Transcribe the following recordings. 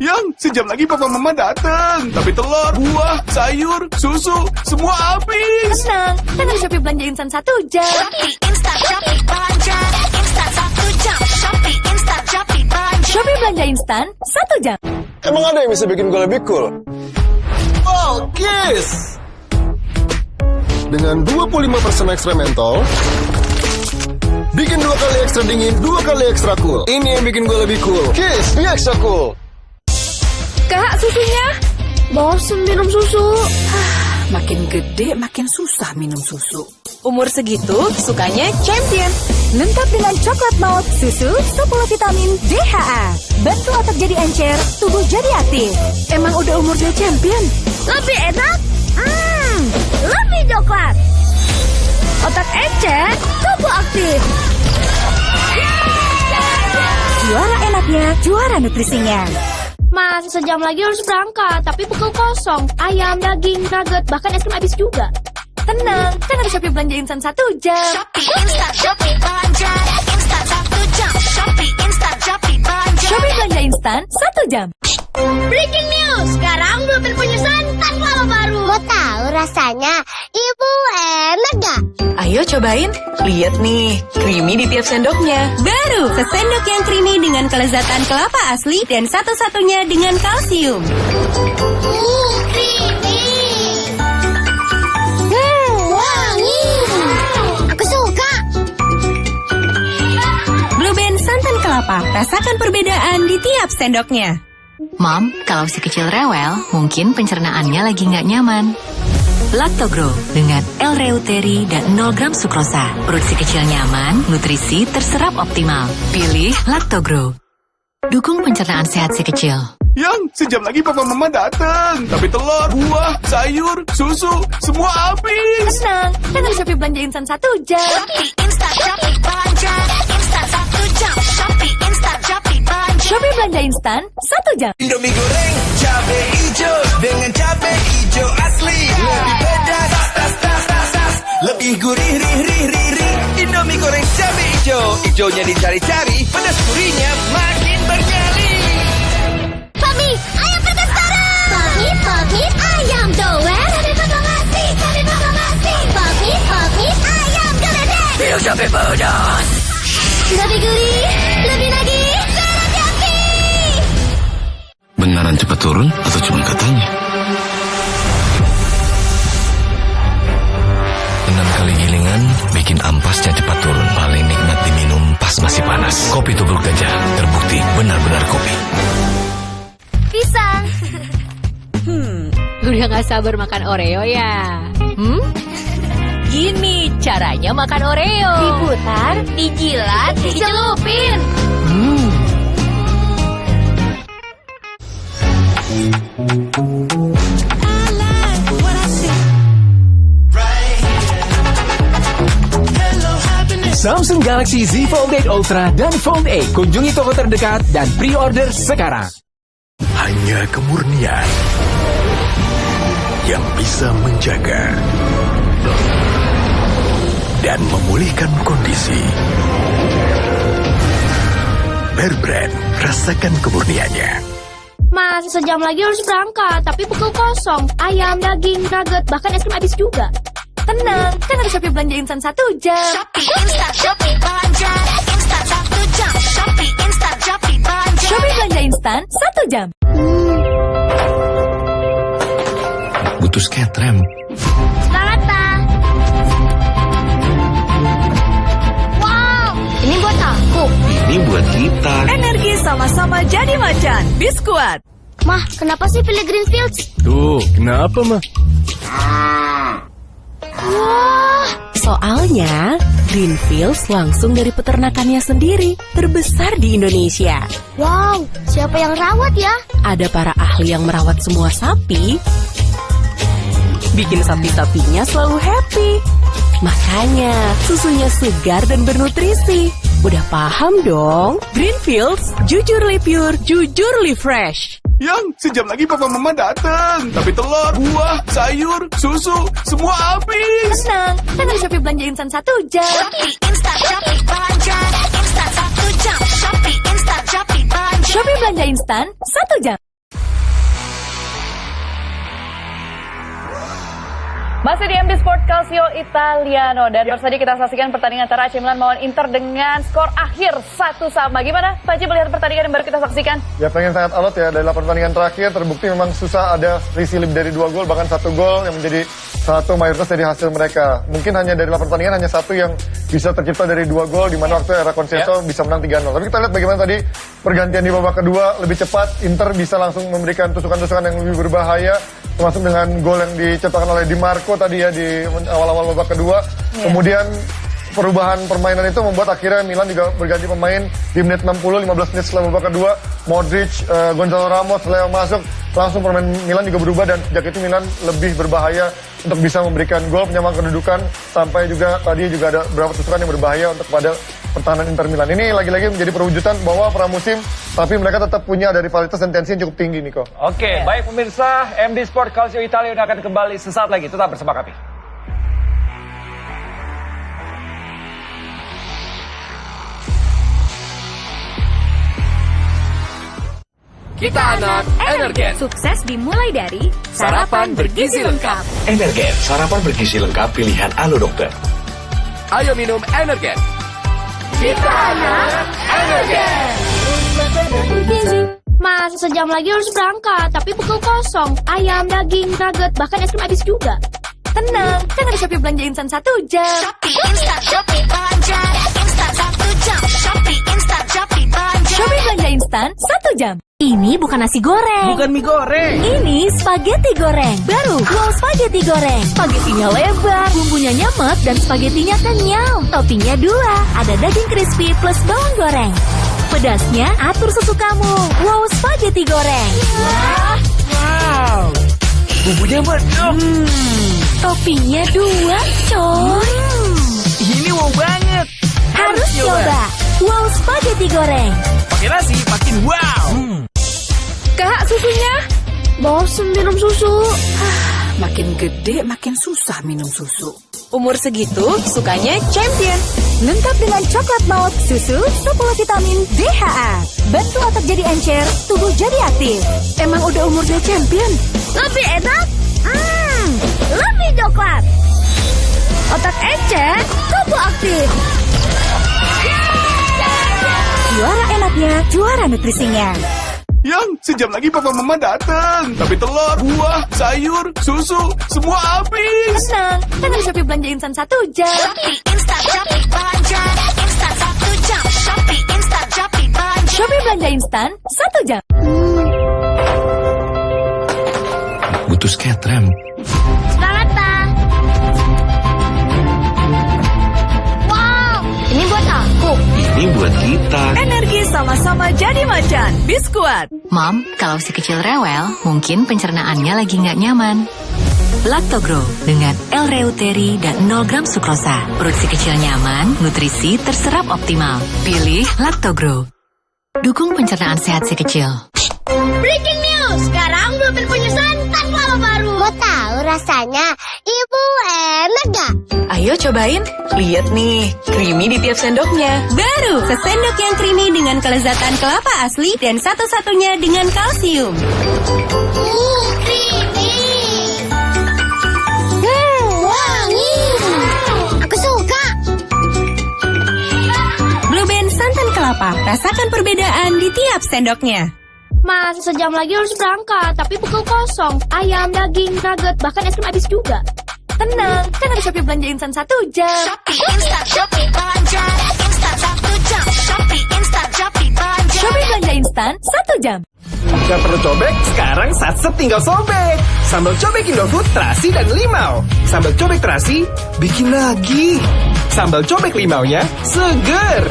Yang sejam lagi papa mama datang. Tapi telur, buah, sayur, susu, semua habis. Tenang, kan ada Shopee belanja instan 1 jam. Shopee Instan, Shopee belanja instan 1 jam. Shopee Instan, Shopee belanja. Shopee belanja instan 1 jam. Emang ada yang bisa bikin gue lebih cool? Oh, Kiss. Dengan 25% ekstra mentol, bikin 2 kali ekstra dingin, 2 kali ekstra cool. Ini yang bikin gue lebih cool. Kiss, be extra cool. Kak, susunya? Bosen minum susu. Makin gede, makin susah minum susu. Umur segitu, sukanya champion. Lengkap dengan coklat malt, susu, 10 vitamin, DHA. Bantu otak jadi encer, tubuh jadi aktif. Emang udah umurnya champion? Lebih enak? Lebih coklat. Otak encer, tubuh aktif. Juara enaknya, juara nutrisinya. Mas, sejam lagi harus berangkat, tapi pukul kosong. Ayam, daging, nugget, bahkan es krim habis juga. Tenang, kan ada Shopee belanja instan 1 jam. Shopee Instan, Shopee belanja instan 1 jam. Shopee Instan, Shopee belanja. Shopee belanja instan 1 jam. Breaking news, sekarang Blueband punya santan kelapa baru. Mau tahu rasanya? Ibu enak gak? Ayo cobain. Lihat nih, creamy di tiap sendoknya. Baru, sesendok yang creamy dengan kelezatan kelapa asli dan satu-satunya dengan kalsium. Creamy. Wangi. Aku suka. Blueband santan kelapa, rasakan perbedaan di tiap sendoknya. Mom, kalau si kecil rewel, mungkin pencernaannya lagi nggak nyaman. Lactogrow dengan L-reuteri dan 0 gram sukrosa. Perut si kecil nyaman, nutrisi terserap optimal. Pilih Lactogrow. Dukung pencernaan sehat si kecil. Yang sejam lagi papa mama datang. Tapi telur, buah, sayur, susu, semua habis. Tenang, kan ada Shopee belanja instan 1 jam. Shopee Instan, Shopee belanja instan 1 jam. Shopee Instan, Shopee belanja. Shopee belanja instan 1 jam. Indomie goreng cabe hijau dengan cabe hijau asli. Lebih pedas, tas, lebih gurih, rih. Indomie goreng cabe hijau. Hijaunya dicari-cari, pedas gurihnya makin bernyali. Mami, ayam berkastara. Mami, ayam doer. Kami bakal ngasih. Mami, ayam geledek. Hidup cabe pedas. Lebih gurih, lebih nagih. Hati-hati. Beneran cepat turun atau cuma katanya? 6 kali gilingan bikin ampasnya cepat turun. Paling nikmat diminum pas masih panas. Kopi Tubruk Gajah terbukti benar-benar kopi. Pisang. Udah gak sabar makan Oreo ya? Gini caranya makan Oreo. Diputar, dijilat, dicelupin. Samsung Galaxy Z Fold 8 Ultra dan Fold 8. Kunjungi toko terdekat dan pre-order sekarang. Hanya kemurnian yang bisa menjaga dan memulihkan kondisi. Bear Brand, rasakan kemurniannya. Mas, sejam lagi harus berangkat, tapi pukul kosong. Ayam, daging, nugget, bahkan es krim habis juga. Tenang, kan ada Shopee belanja instan 1 jam. Shopee Instan, Shopee belanja instan 1 jam. Shopee Instan, Shopee belanja. Shopee belanja instan 1 jam. Butuh skatrem. Selamat, Pak. Wow, ini buat aku. Ini buat kita. Energi sama-sama jadi macan. Biskuat. Mah, kenapa sih pilih Greenfields? Tuh, kenapa mah? Wah, Soalnya, Greenfields langsung dari peternakannya sendiri, terbesar di Indonesia. wow, siapa yang rawat ya? Ada para ahli yang merawat semua sapi, bikin sapi-sapinya selalu happy. Makanya, susunya segar dan bernutrisi. Udah paham dong? Greenfields, jujurly pure, jujurly fresh. Yang sejam lagi papa mama datang. Tapi telur, buah, sayur, susu, semua habis. Tenang, kan ada Shopee belanja instan 1 jam. Shopee Instan, Shopee belanja instan 1 jam. Shopee Instan, Shopee belanja. Shopee belanja instan 1 jam. Masih di MD Sport Calcio Italiano dan baru saja kita saksikan pertandingan antara AC Milan melawan Inter dengan skor akhir 1-1. Gimana Pak Ji melihat pertandingan yang baru kita saksikan? Ya pengen sangat alot ya, dari 8 pertandingan terakhir terbukti memang susah ada selisih lebih dari 2 gol, bahkan 1 gol yang menjadi satu mayoritas dari hasil mereka. Mungkin hanya dari 8 pertandingan hanya satu yang bisa tercipta dari 2 gol, di mana waktu era Conceição bisa menang 3-0. Tapi kita lihat bagaimana tadi pergantian di babak kedua lebih cepat, Inter bisa langsung memberikan tusukan-tusukan yang lebih berbahaya, termasuk dengan gol yang diciptakan oleh Di Marco tadi ya di awal-awal babak kedua. Kemudian perubahan permainan itu membuat akhirnya Milan juga berganti pemain di menit 60, 15 menit setelah babak kedua. Modric, Gonzalo Ramos, Leo masuk, langsung permainan Milan juga berubah dan sejak itu Milan lebih berbahaya untuk bisa memberikan gol, penyamakan kedudukan, sampai juga tadi juga ada beberapa tusukan yang berbahaya untuk pada pertahanan Inter Milan. Ini lagi-lagi menjadi perwujudan bahwa pramusim, tapi mereka tetap punya ada rivalitas dan tensi yang cukup tinggi, Niko. Oke, baik pemirsa, MD Sport Calcio Italiano akan kembali sesaat lagi. Tetap bersama kami. Kita anak Energen. Sukses dimulai dari sarapan bergizi lengkap. Energen, sarapan bergizi lengkap pilihan Alo Dokter. Ayo minum Energen. Kita anak Energen. Mas, sejam lagi harus berangkat, tapi pukul kosong. Ayam, daging, nugget, bahkan es krim habis juga. Tenang, kan ada Shopee belanja instan 1 jam. Shopee Instan, Shopee belanja instan 1 jam. Shopee Instan, Shopee belanja. Shopee belanja instan 1 jam. Ini bukan nasi goreng. Bukan mie goreng. Ini spaghetti goreng. Baru, wow spaghetti goreng. Spagettinya lebar, bumbunya nyemek, dan spagettinya kenyal. Toppingnya 2, ada daging crispy plus bawang goreng. Pedasnya atur sesukamu. Wow spaghetti goreng. Wow. Bumbunya mantap. Toppingnya 2, coy. Ini wow banget. Harus coba. Wow spaghetti goreng. Pakai nasi makin wow. Kak, susunya? Bosen minum susu. Makin gede, makin susah minum susu. Umur segitu, sukanya champion. Lengkap dengan coklat maut, susu, 10 vitamin DHA. Bantu otak jadi encer, tubuh jadi aktif. Emang udah umurnya champion? Lebih enak? Lebih coklat. Otak encer, tubuh aktif. Juara enaknya, juara nutrisinya. Yang sejam lagi papa mama datang. Tapi telur, buah, sayur, susu, semua habis. Tenang, kan ada Shopee belanja instan 1 jam. Shopee Instan, Shopee belanja instan 1 jam. Shopee Instan, Shopee belanja. Shopee belanja instan 1 jam. Butuh skatrem. Semangat, Pak. Wow, ini buat aku. Ini buat kita. Energi sama-sama jadi macan. Biskuat. Mom, kalau si kecil rewel, mungkin pencernaannya lagi nggak nyaman. Lactogro dengan L-reuteri dan 0 gram sukrosa. Perut si kecil nyaman, nutrisi terserap optimal. Pilih Lactogro. Dukung pencernaan sehat si kecil. Breaking news. Sekarang Bluebird punya santan kelapa baru. Mau tahu rasanya? Ibu enak gak? Ayo cobain. Lihat nih, creamy di tiap sendoknya. Baru, sesendok yang creamy dengan kelezatan kelapa asli dan satu-satunya dengan kalsium. Creamy. Wangi. Aku suka. Blueband santan kelapa, rasakan perbedaan di tiap sendoknya. Mas, sejam lagi harus berangkat, tapi pukul kosong. Ayam, daging, nugget, bahkan es krim habis juga. Tenang, kan ada Shopee belanja instan 1 jam. Shopee Instan, Shopee belanja instan 1 jam. Shopee Instan, Shopee belanja. Shopee belanja instan 1 jam. Gak perlu cobek, sekarang satset tinggal sobek. Sambal cobek Indofood, terasi dan limau. Sambal cobek terasi, bikin lagi. Sambal cobek limaunya, seger.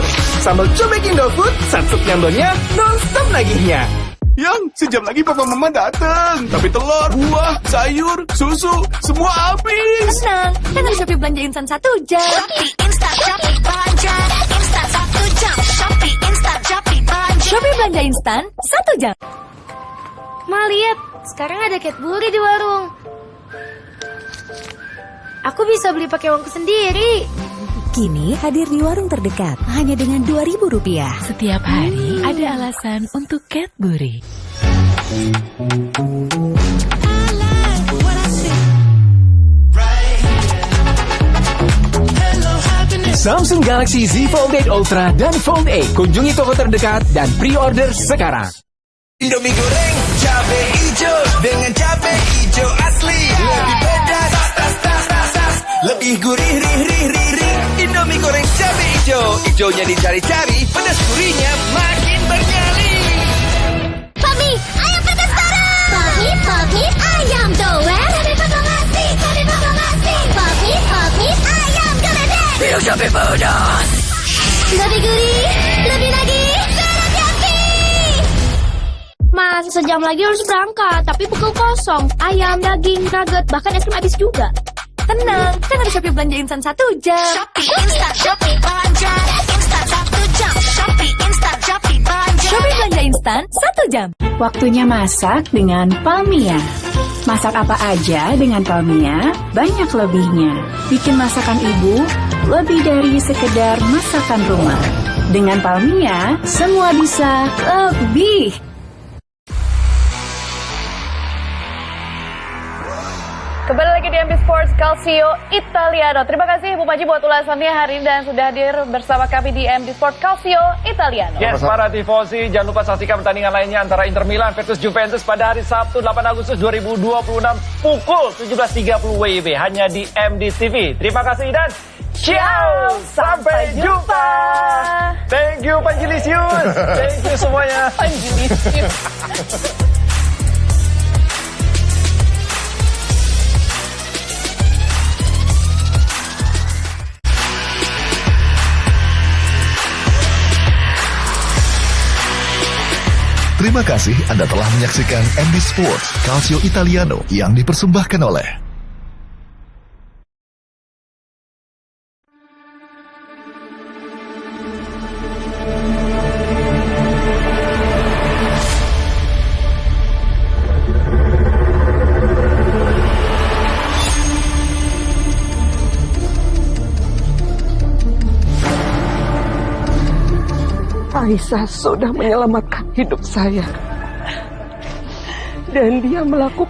Sambal cobek Indofood, satset nyambalnya, non-stop nagihnya. Yang sejam lagi papa mama datang. Tapi telur, buah, sayur, susu, semua habis. Tenang, kan ada Shopee belanja instan 1 jam. Shopee Instan, Shopee belanja instan 1 jam. Shopee Instan, Shopee belanja. Shopee belanja instan 1 jam. Ma, lihat. Sekarang ada Cadbury di warung. Aku bisa beli pakai uangku sendiri. Kini hadir di warung terdekat hanya dengan Rp2.000. Setiap hari ada alasan untuk Cadbury. Right Samsung Galaxy Z Fold 8 Ultra dan Fold 8. Kunjungi toko terdekat dan pre-order sekarang. Indomie goreng cabe hijau dengan cabe hijau asli. Lebih pedas, lebih gurih, rih. Indomie goreng cabe hijau. Hijaunya dicari-cari, pedas gurihnya makin bernyali. Pami, ayam pedas bareng. Pami, ayam doer. Pami, ayam geledek. Biar cabe pedas. Lebih gurih, lebih lagi. Mas, sejam lagi harus berangkat, tapi pukul kosong. Ayam, daging, nugget, bahkan es krim habis juga. Tenang, kan ada Shopee belanja instan 1 jam. Shopee instan, Shopee belanja instan 1 jam. Shopee instan, Shopee belanja. Shopee belanja instan 1 jam. Waktunya masak dengan Palmia. Masak apa aja dengan Palmia, banyak lebihnya. Bikin masakan ibu lebih dari sekedar masakan rumah. Dengan Palmia, semua bisa lebih. Kembali lagi di MD Sports Calcio Italiano. Terima kasih Bu Paji buat ulasannya hari ini dan sudah hadir bersama kami di MD Sports Calcio Italiano. Yes, para tifosi, jangan lupa saksikan pertandingan lainnya antara Inter Milan versus Juventus pada hari Sabtu 8 Agustus 2026 pukul 17.30 WIB hanya di MD TV. Terima kasih dan ciao, sampai jumpa. Thank you Panjilisius. Thank you semuanya. Panjilisius. Terima kasih Anda telah menyaksikan MD Sports Calcio Italiano yang dipersembahkan oleh Aisyah sudah menyelamatkan hidup saya. Dan dia melakukan